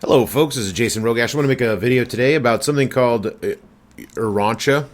Hello, folks. This is Jason Rogash. I want to make a video today about something called Urantia.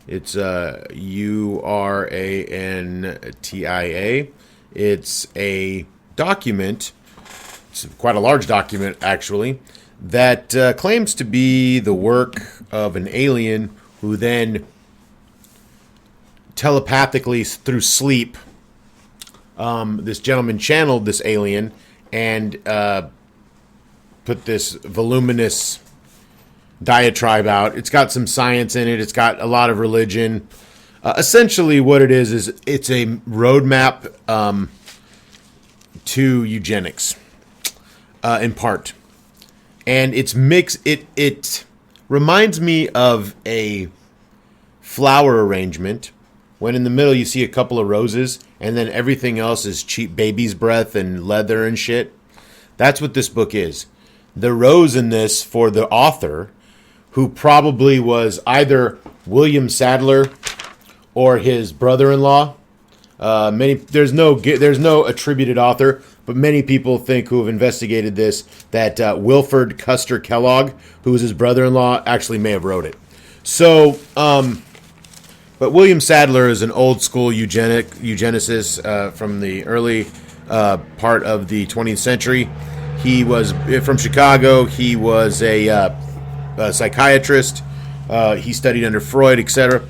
It's Urantia. It's a document. It's quite a large document, actually, that claims to be the work of an alien who then telepathically, through sleep, this gentleman channeled this alien and put this voluminous diatribe out. It's got some science in it. It's got a lot of religion. Essentially, what it is it's a roadmap to eugenics, in part. And it's mixed. It reminds me of a flower arrangement when in the middle you see a couple of roses and then everything else is cheap baby's breath and leather and shit. That's what this book is. The rose in this for the author, who probably was either William Sadler or his brother-in-law. There's no attributed author, but many people think, who have investigated this, that Wilford Custer Kellogg, who was his brother-in-law, actually may have wrote it. So, but William Sadler is an old school eugenicist from the early part of the 20th century. He was from Chicago. He was a psychiatrist. He studied under Freud, etc.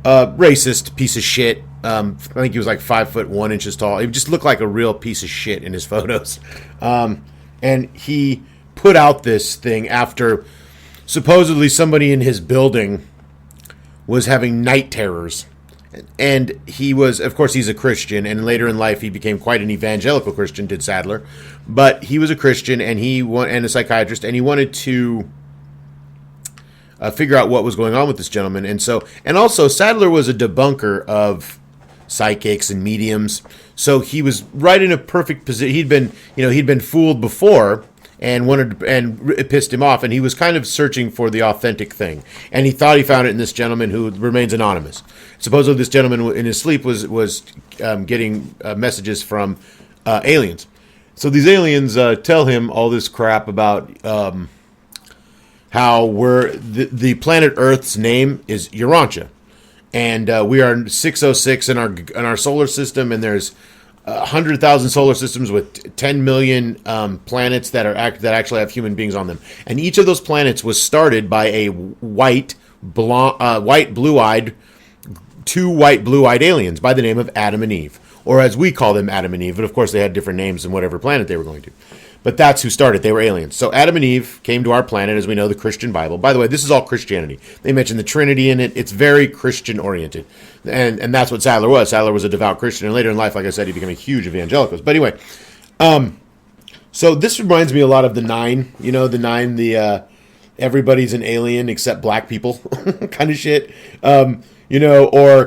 Racist piece of shit. I think he was like 5'1" tall. He just looked like a real piece of shit in his photos. And he put out this thing after supposedly somebody in his building was having night terrors. And he was, of course, he's a Christian, and later in life he became quite an evangelical Christian, did Sadler. But he was a Christian, and and a psychiatrist, and he wanted to figure out what was going on with this gentleman. And also Sadler was a debunker of psychics and mediums, so he was right in a perfect position. He'd been fooled before, and it pissed him off, and he was kind of searching for the authentic thing, and he thought he found it in this gentleman who remains anonymous. Supposedly, this gentleman in his sleep was getting messages from aliens. So these aliens tell him all this crap about how the planet Earth's name is Urantia, and we are 606 in our solar system, and there's 100,000 solar systems with 10 million planets that actually have human beings on them, and each of those planets was started by a two white blue-eyed aliens by the name of Adam and Eve, or as we call them, Adam and Eve. But of course, they had different names in whatever planet they were going to. But that's who started. They were aliens. So Adam and Eve came to our planet, as we know, the Christian Bible. By the way, this is all Christianity. They mention the Trinity in it. It's very Christian-oriented. And that's what Sadler was. Sadler was a devout Christian. And later in life, like I said, he became a huge evangelicalist. But anyway, so this reminds me a lot of the Nine. You know, the Nine, everybody's an alien except black people kind of shit. Or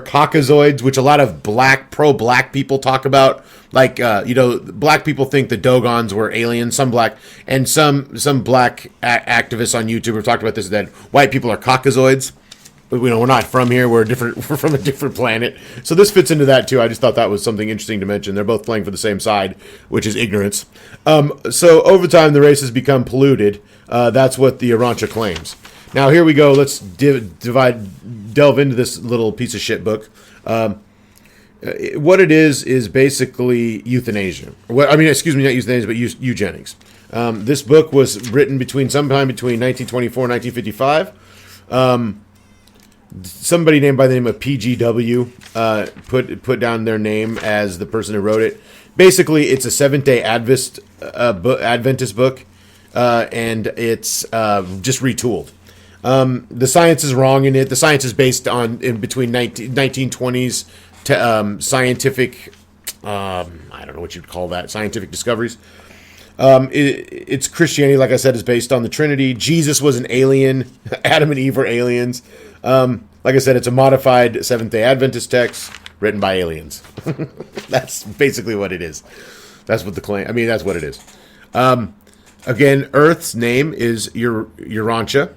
caucasoids, which a lot of pro-black people talk about. Like, black people think the Dogons were aliens. Some black activists on YouTube have talked about this, that white people are caucasoids. But, we're not from here. We're from a different planet. So this fits into that, too. I just thought that was something interesting to mention. They're both playing for the same side, which is ignorance. So over time, the race has become polluted. That's what the Urantia claims. Now, here we go. Let's delve into this little piece of shit book. What it is basically euthanasia. Not euthanasia, but eugenics. This book was written sometime between 1924 and 1955. Somebody named by the name of PGW put down their name as the person who wrote it. Basically, it's a Seventh-day Adventist book, and it's just retooled. The science is wrong in it. The science is based on between 1920s scientific, I don't know what you'd call that, scientific discoveries. It's Christianity, like I said, is based on the Trinity. Jesus was an alien. Adam and Eve were aliens. Like I said, it's a modified Seventh-day Adventist text written by aliens. That's basically what it is. That's what that's what it is. Again, Earth's name is Urantia.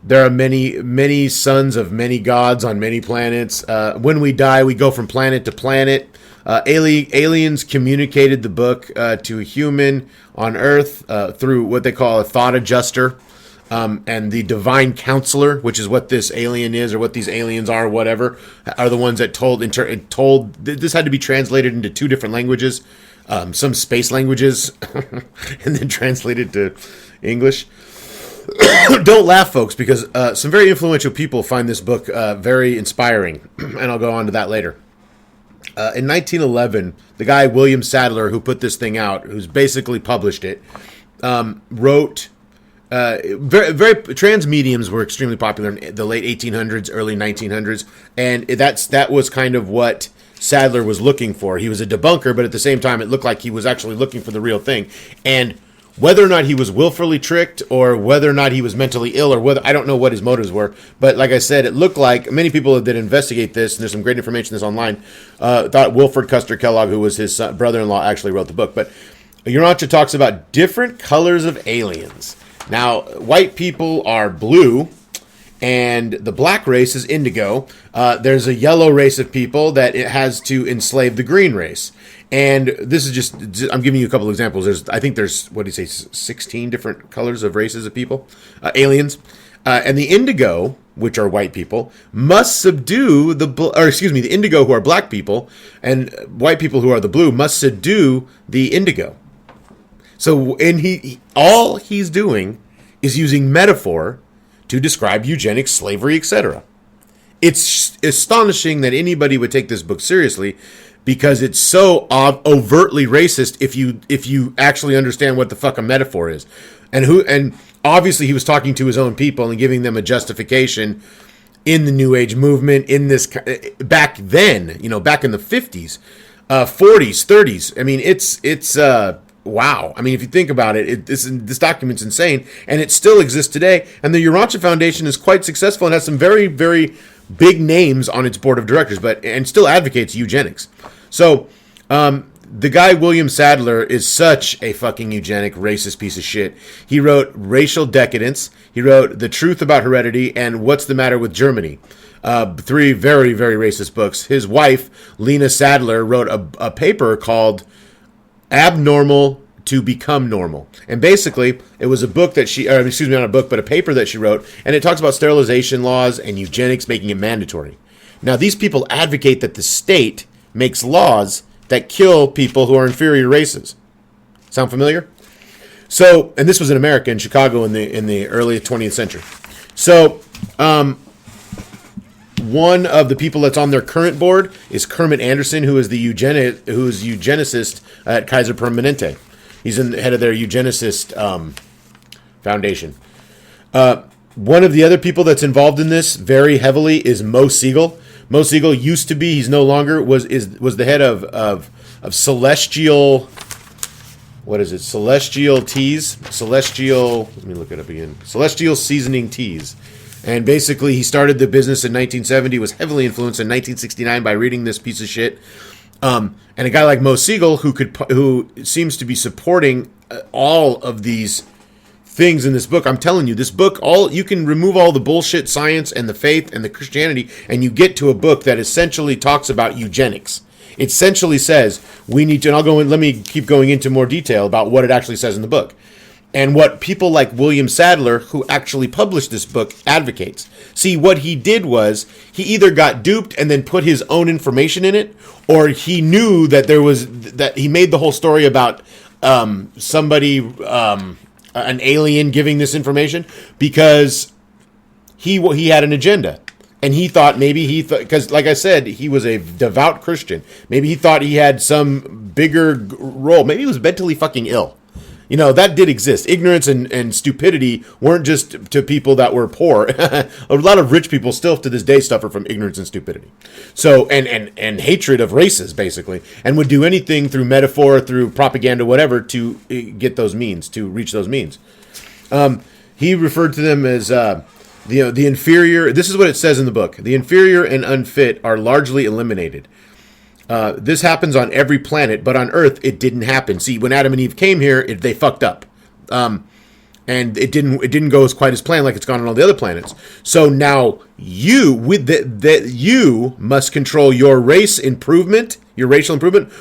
There are many sons of many gods on many planets. When we die, we go from planet to planet. Aliens communicated the book to a human on Earth through what they call a thought adjuster. And the divine counselor, which is what this alien is, or what these aliens are, whatever, are the ones that told. This had to be translated into 2 different languages, some space languages, and then translated to English. Don't laugh, folks, because some very influential people find this book very inspiring, and I'll go on to that later. In 1911, the guy William Sadler, who put this thing out, who's basically published it, wrote. Trans mediums were extremely popular in the late 1800s, early 1900s, and that was kind of what Sadler was looking for. He was a debunker, but at the same time, it looked like he was actually looking for the real thing. And whether or not he was willfully tricked, or whether or not he was mentally ill, or whether, I don't know what his motives were, but like I said, it looked like many people that investigate this, and there's some great information that's online, thought Wilford Custer Kellogg, who was his brother-in-law, actually wrote the book. But Urantia talks about different colors of aliens. Now, white people are blue, and the black race is indigo. There's a yellow race of people that it has to enslave the green race. And this is just I'm giving you a couple of examples. I think there's, what do you say, 16 different colors of races of people, aliens. And the indigo, which are white people, must subdue the indigo, who are black people, and white people who are the blue must subdue the indigo. So, and all he's doing is using metaphor to describe eugenics, slavery, etc. It's astonishing that anybody would take this book seriously, because it's so overtly racist if you actually understand what the fuck a metaphor is. And obviously he was talking to his own people and giving them a justification in the New Age movement, in this back then, back in the 50s, 40s, 30s. I mean, it's wow. I mean, if you think about it, this document's insane, and it still exists today. And the Urantia Foundation is quite successful and has some very, very big names on its board of directors, and still advocates eugenics. So, the guy William Sadler is such a fucking eugenic racist piece of shit. He wrote Racial Decadence. He wrote The Truth About Heredity and What's the Matter with Germany. 3 very, very racist books. His wife, Lena Sadler, wrote a paper called Abnormal to Become Normal. And basically, it was a book that not a book, but a paper that she wrote, and it talks about sterilization laws and eugenics, making it mandatory. Now, these people advocate that the state makes laws that kill people who are inferior races. Sound familiar? So, and this was in America, in Chicago, in the early 20th century. So, one of the people that's on their current board is Kermit Anderson, who is eugenicist at Kaiser Permanente. He's the head of their eugenicist foundation. One of the other people that's involved in this very heavily is Mo Siegel. Mo Siegel used to be, he's no longer, was the head of Celestial. What is it? Celestial Teas. Let me look it up again. Celestial Seasoning Teas. And basically, he started the business in 1970, was heavily influenced in 1969 by reading this piece of shit. And a guy like Mo Siegel, who seems to be supporting all of these things in this book. I'm telling you, this book, you can remove all the bullshit science and the faith and the Christianity, and you get to a book that essentially talks about eugenics. It essentially says we need to, and let me keep going into more detail about what it actually says in the book. And what people like William Sadler, who actually published this book, advocates. See, what he did was, he either got duped and then put his own information in it, or he knew that that he made the whole story about somebody, an alien giving this information, because he had an agenda. And he thought because like I said, he was a devout Christian. Maybe he thought he had some bigger role. Maybe he was mentally fucking ill. That did exist. Ignorance and stupidity weren't just to people that were poor. A lot of rich people still to this day suffer from ignorance and stupidity. So, and hatred of races, basically, and would do anything through metaphor, through propaganda, whatever, to get those means, to reach those means. He referred to them as the inferior. This is what it says in the book. The inferior and unfit are largely eliminated. This happens on every planet, but on Earth, it didn't happen. See, when Adam and Eve came here, they fucked up. And and it didn't go as quite as planned like it's gone on all the other planets. So now you you must control your racial improvement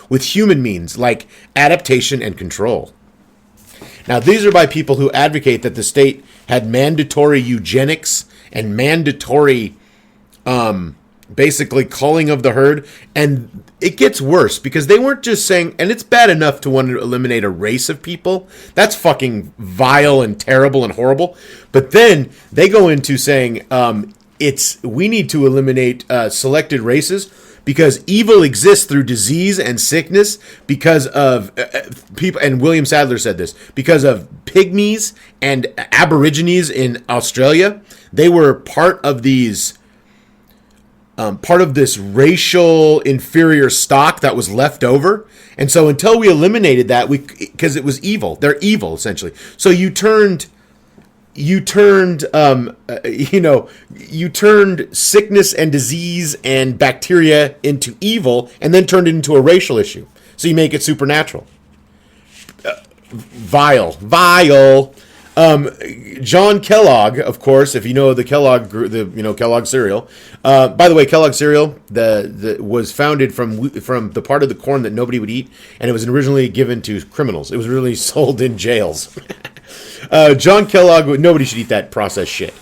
with human means like adaptation and control. Now these are by people who advocate that the state had mandatory eugenics and mandatory basically culling of the herd. And it gets worse because they weren't just saying, and it's bad enough to want to eliminate a race of people. That's fucking vile and terrible and horrible. But then they go into saying we need to eliminate selected races because evil exists through disease and sickness because of people. And William Sadler said this because of pygmies and aborigines in Australia. They were part of these. Part of this racial inferior stock that was left over. And so until we eliminated that, because it was evil, they're evil essentially. So you turned sickness and disease and bacteria into evil and then turned it into a racial issue. So you make it supernatural. Vile. John Kellogg, of course, if you know the Kellogg, Kellogg cereal. By the way, Kellogg cereal was founded from the part of the corn that nobody would eat, and it was originally given to criminals. It was really sold in jails. John Kellogg, nobody should eat that processed shit.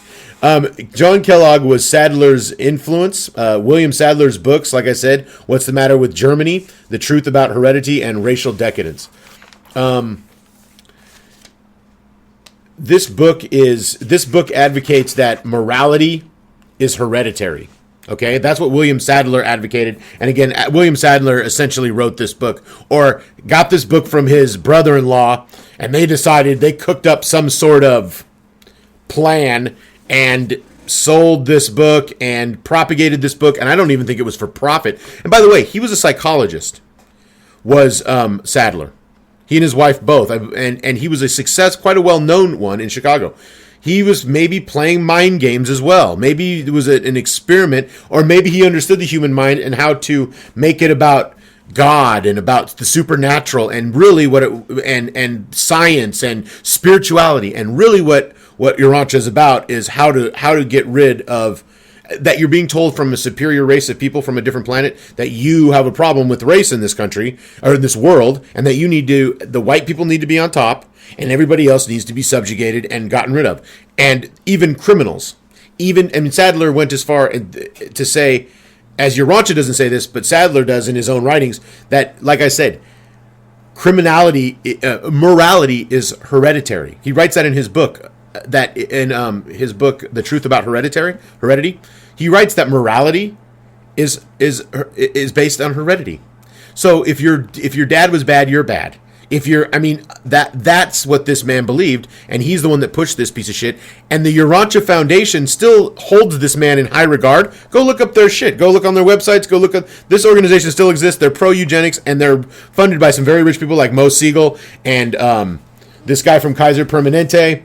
John Kellogg was Sadler's influence. William Sadler's books, like I said, What's the Matter with Germany, The Truth About Heredity, and Racial Decadence. This book advocates that morality is hereditary. Okay, that's what William Sadler advocated. And again, William Sadler essentially wrote this book or got this book from his brother-in-law, and they decided they cooked up some sort of plan and sold this book and propagated this book. And I don't even think it was for profit. And by the way, he was a psychologist, was Sadler. He and his wife both, and he was a success, quite a well-known one in Chicago. He was maybe playing mind games as well. Maybe it was an experiment, or maybe he understood the human mind and how to make it about God and about the supernatural and really and science and spirituality. And really what Urantia is about is how to get rid of that. You're being told from a superior race of people from a different planet that you have a problem with race in this country or in this world, and that the white people need to be on top and everybody else needs to be subjugated and gotten rid of. And even criminals, Sadler went as far to say, as Urantia doesn't say this, but Sadler does in his own writings, that, like I said, morality is hereditary. He writes that in his book. The Truth About Heredity, he writes that morality is based on heredity. So if your dad was bad, you're bad. That's what this man believed, and he's the one that pushed this piece of shit. And the Urantia Foundation still holds this man in high regard. Go look up their shit. Go look on their websites. Go look at this organization. Still exists. They're pro eugenics, and they're funded by some very rich people like Mo Siegel and this guy from Kaiser Permanente.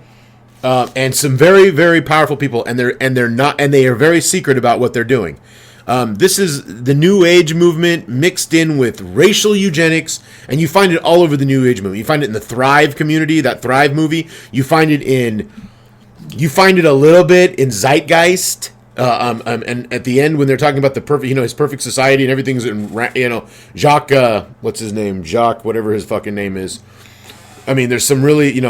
And some very, very powerful people, and they are very secret about what they're doing. This is the New Age movement mixed in with racial eugenics, and you find it all over the New Age movement. You find it in the Thrive community, that Thrive movie. You find it a little bit in Zeitgeist. And at the end when they're talking about the perfect, his perfect society and everything's in, Jacques, what's his name? Jacques, whatever his fucking name is. There's some really,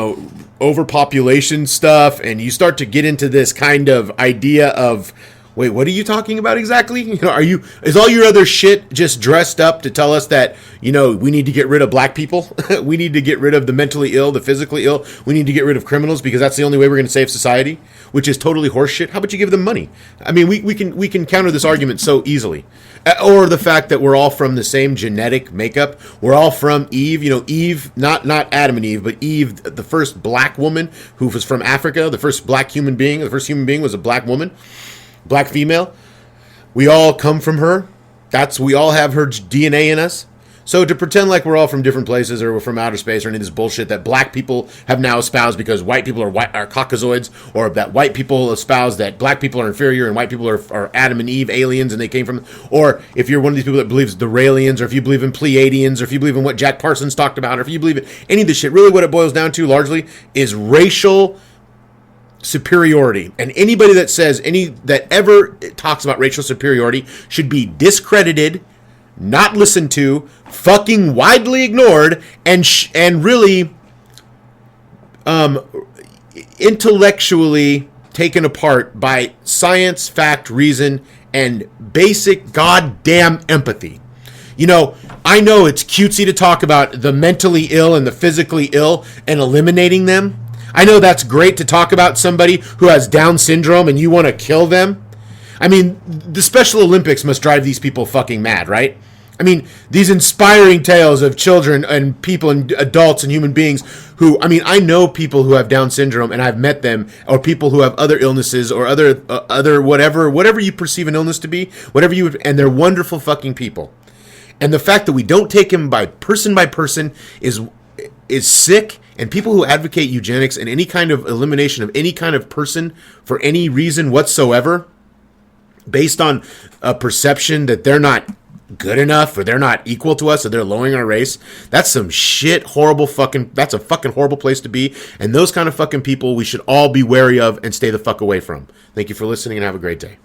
overpopulation stuff, and you start to get into this kind of idea of, wait, what are you talking about exactly? Is all your other shit just dressed up to tell us that, we need to get rid of black people? We need to get rid of the mentally ill, the physically ill. We need to get rid of criminals because that's the only way we're going to save society, which is totally horseshit. How about you give them money? We can counter this argument so easily. Or the fact that we're all from the same genetic makeup. We're all from Eve. Eve, not Adam and Eve, but Eve, the first black woman who was from Africa, the first black human being. The first human being was a black woman, black female. We all come from her. We all have her DNA in us. So to pretend like we're all from different places or we're from outer space or any of this bullshit that black people have now espoused because white people are Caucasoids, or that white people espouse that black people are inferior and white people are Adam and Eve aliens and they came from, or if you're one of these people that believes the Raelians, or if you believe in Pleiadians, or if you believe in what Jack Parsons talked about, or if you believe in any of this shit, really what it boils down to largely is racial superiority. And anybody that says that ever talks about racial superiority should be discredited, not listened to, fucking widely ignored, and really intellectually taken apart by science, fact, reason, and basic goddamn empathy. You know, I know it's cutesy to talk about the mentally ill and the physically ill and eliminating them. I know that's great to talk about somebody who has Down syndrome and you want to kill them. I mean, the Special Olympics must drive these people fucking mad, right? I mean, these inspiring tales of children and people and adults and human beings who, I mean, I know people who have Down syndrome and I've met them, or people who have other illnesses or other whatever you perceive an illness to be, and they're wonderful fucking people. And the fact that we don't take them by person is sick. And people who advocate eugenics and any kind of elimination of any kind of person for any reason whatsoever, based on a perception that they're not good enough or they're not equal to us or they're lowering our race, that's some shit, that's a fucking horrible place to be. And those kind of fucking people we should all be wary of and stay the fuck away from. Thank you for listening and have a great day.